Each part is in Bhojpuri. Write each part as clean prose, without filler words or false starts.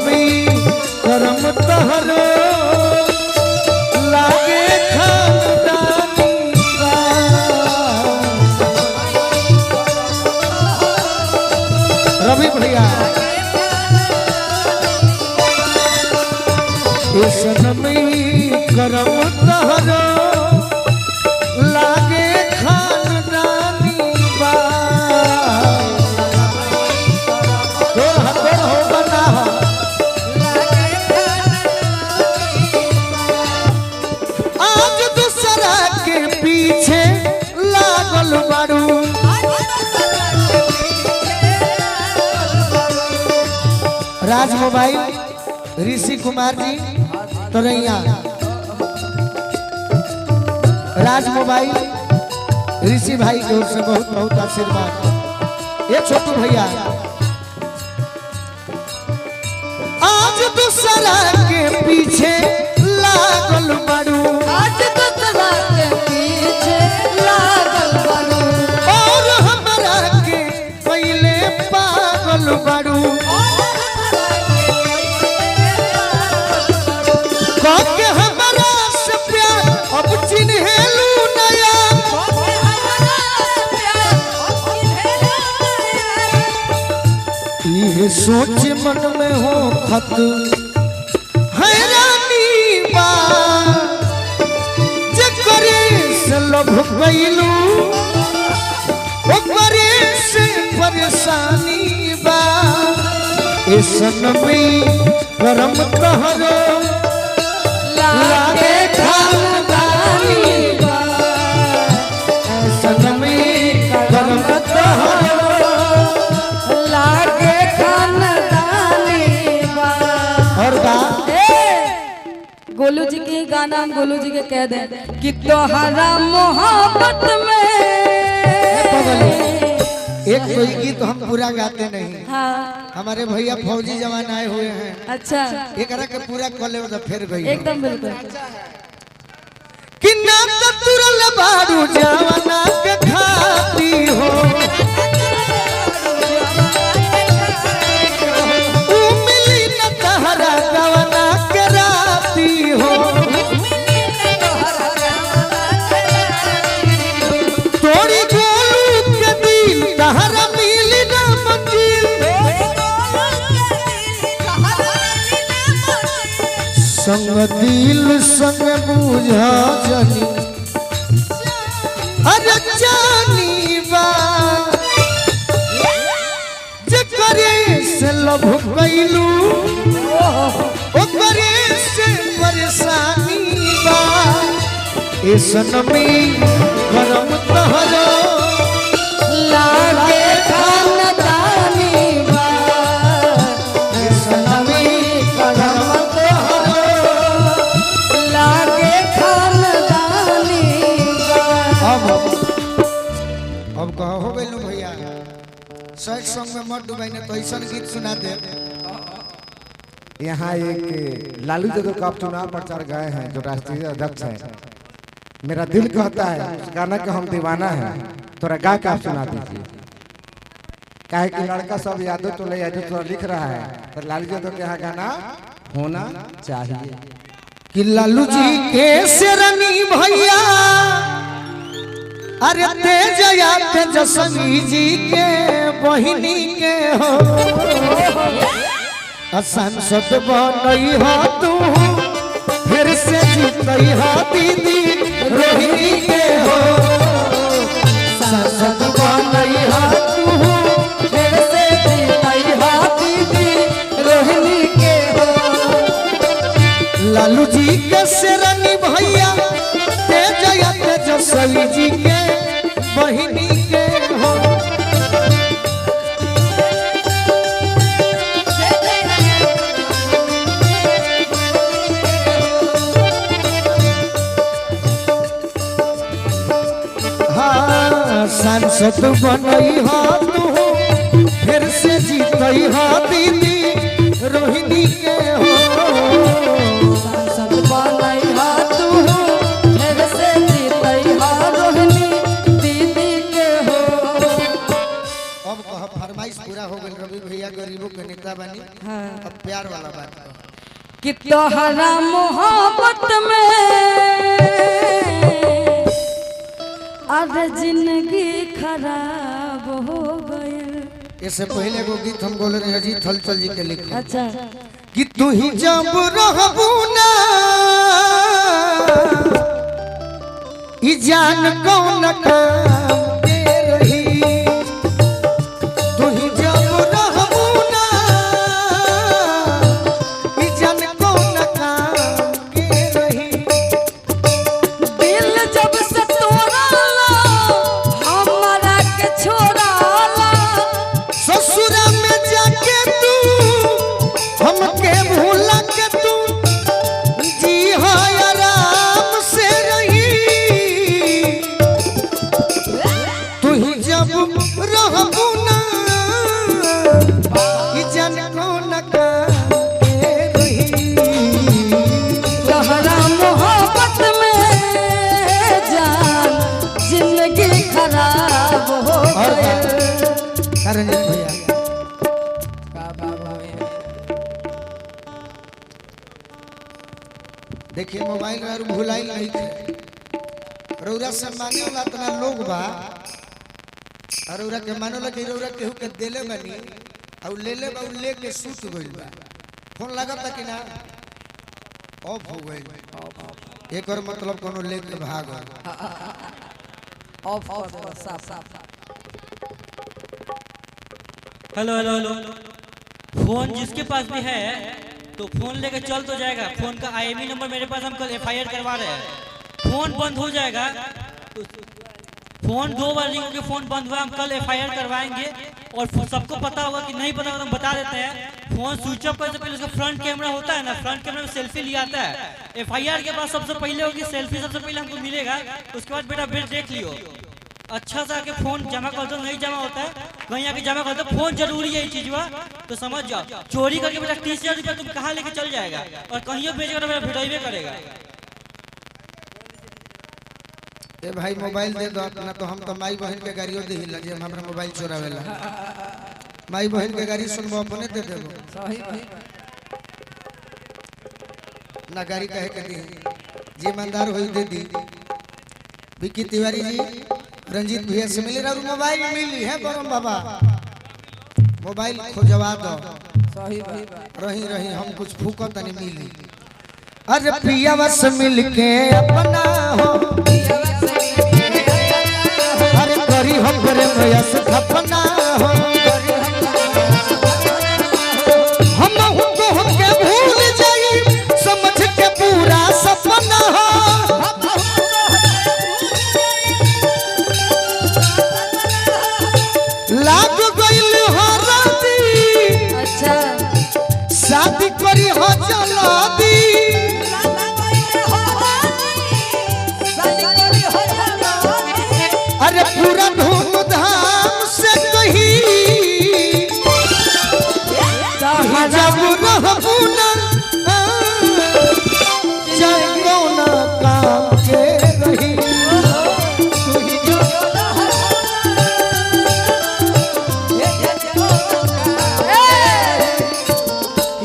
में करम तहरो लागे खानदानी बा। रवि भैया सन में करम तहरो लागे खानदानी बा। हो बना आज दूसरा के पीछे लागल बारू। राज मोबाइल ऋषि कुमार जी तरैया, राज मोबाइल ऋषि भाई की ओर से बहुत बहुत आशीर्वाद। ये छोटू भैया आज दूसरा के पीछे लागल बारू। आज दूसरा के पीछे लागल बारू और हमरा के पहले पागल बारू। के हमरा से प्यार अब चिन्हेलू नया। ये सोच मन में हो खत हैरानी बा। जकरे से लभ गइलू ओकरे से परेशानी बा। ऐसन में करम तहरो लागे खानदानी बा। ऐसन में करम तहरो लागे खानदानी बा। और बा गोलू जी के गाना हम गोलू जी के कह दें कि तोहरा मोहब्बत में एक कोई गीत तो हम पूरा गाते नहीं। हाँ हमारे भैया फौजी जवान आए हुए हैं। अच्छा एक के पूरा कॉले तो फिर गई एकदम बिल्कुल कि नाम तो तुरल बारू जवाना के खाती हो। मिली न तहरा गवना के राती हो। तोड़ी गोलू के दिल तहरा मिली न मंजिल। संग दिल संग बुझा जनी अरे जानी बा। जकरे से लभ गइलू ओकरे से परेशानी बा। ऐसन में करम तहरो लागे खानदानी बा। ऐसन में करम तहरो लागे खानदानी बा। अब कहो हो गइलू भैया सैड सॉन्ग में मत डुबाई न तो ऐसा गीत सुना दे। यहाँ एक लालू यादव का चुनाव प्रचार गए हैं जो राष्ट्रीय अध्यक्ष हैं। मेरा दिल कहता है उस गाना का हम दीवाना है, थोड़ा गा के आप सुना दीजिए। काहे कि लड़का सब यादव तो ले यादव थोड़ा लिख रहा है, तो लालू यादव के यहाँ गाना होना चाहिए। कि लालू जी के शेरनी भैया अरे तेजया तेजस्वी जी के बहिनी के हो। सांसद बनई हो तू फिर से जीतई हो दीदी रोहिणी के हो। सांसद बनई हो तू फिर से जीतई हो दीदी रोहिणी के हो। लालू जी के शेरनी भैया तेजया तेजस्वी जी के बहिनी के हो। हाँ सांसद बनई हो तू फिर से जीतई हो दीदी रोहिणी के हो। सांसद बनई हो तू फिर से जीतई हो रोहिणी दीदी के हो। अब कह फरमाइश पूरा हो गई। रवि भैया गरीबों के नेता बनी। हाँ अब प्यार वाला बात कहो। कि तोहरा मोहब्बत में अरे जिंदगी खराब हो गई। इससे पहले वो गीत हम बोले रहे अजीत हलचल जी के लिखे। अच्छा कि तू ही जब रहबू ना ई जान कौन काम के रही। तू ही जब रहबू ना ई जान कौन काम के रही। दिल जब से तोड़ाला हमरा के छोड़ाला। ससुर में जाके तू हमके भूला के तू जी हाँ आराम से रही। तू ही जब रहबू ना ई जान कौन काम के रही। तोहरा मोहब्बत में जान जिंदगी खराब हो और गई। रंजीत भैया देखिए मोबाइल और भुलाई नहीं थे। रौरा से माने वाला इतना लोग बा और रौरा के मानो लगे रौरा केहू के देले बनी और ले ले बा ले के सूत गइल बा। फोन लगता कि ना ऑफ हो गइल। एक और मतलब कोनो ले के भाग गइल। ऑफ कर दो साफ साफ। Hello hello hello. फोन जिसके पास भी है तो फोन लेके चल तो जाएगा। फोन का आईएमई नंबर मेरे पास, हम कल एफआईआर करवा रहे हैं। फोन बंद हो जाएगा तो फोन 2 बार रिंग होकर फोन बंद हुआ, हम कल एफआईआर करवाएंगे। और सबको पता होगा कि नहीं पता होगा तो हम बता देते हैं। फोन स्विच ऑफ करने से पहले उसका फ्रंट कैमरा होता है ना, फ्रंट कैमरा में सेल्फी लिया आता है। एफआईआर के बाद सबसे पहले होगी सेल्फी, सबसे पहले हमको मिलेगा। उसके बाद बेटा बिल देख लियो अच्छा सा के फोन जमा कर दो। नहीं जमा होता है कहीं आके जमा कर दो। फोन जरूरी है ये चीज हुआ तो समझ जाओ। चोरी करके बेटा 30,000 रुपया तुम कहाँ लेके चल जाएगा और कहीं बेचेगा तो मेरा भिड़ाइबे करेगा। ए भाई मोबाइल दे दो अपना तो हम तो माई बहन के गाड़ियों दे हिला जे हमरा मोबाइल चोरावेला। माई बहन के गाड़ी सुनबो अपने दे देबो। सही भाई ना गाड़ी कहे के दी जे ईमानदार होई दे दी। विकी तिवारी जी रंजीत भैया से मिले और मोबाइल मिली है बरम बाबा। मोबाइल खोजवा दो। सही भाई रही रही हम कुछ फूको तनी मिली। अरे पियावा से मिलके अपना हो अरे करी हम करे भैया से अपना हो। हम हमको हमके भूल जाई समझ के पूरा सपना हो। लाग गइल हो राती अच्छा शादी करी हो जल्दी। अरे पूरा धूमधाम से कही जब रहबू ना जाए कौना काम के रही। तू ही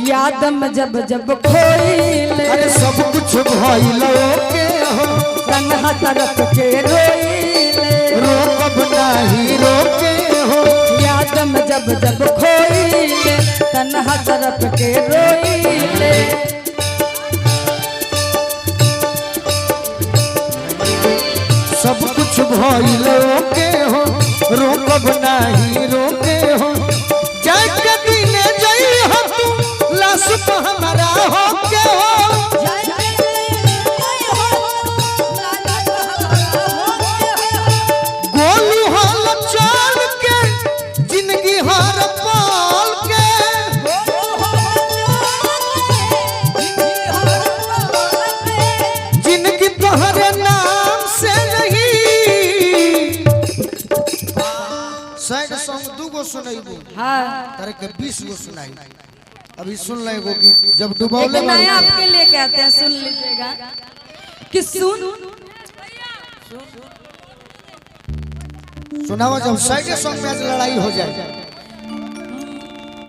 याद में जब जब खोइले अरे सब कुछ भइलो के हो तन्हा तरफ के रोइले। रोकब नाही रोके हो। याद में जब जब खोइले तन्हा तरफ के रोइले। सब कुछ भइलो के हो रोकब नाही रोके हो। जाए के दिने जई हो तू लाश पे हमारा हो के हो। गोलू हाल चल के जिंदगी हर पाल के। जिंदगी तोहरे नाम से नहीं। सैड सॉन्ग 2 गो सुनाइबू हाँ तारे के 20 गो सुनाई। अभी सुन ले एगो गीत जब एक डुबौले नया आपके लिए कहते हैं सुन लीजिएगा कि सुनाओ जब सैड सॉन्ग में आज लड़ाई हो जाए।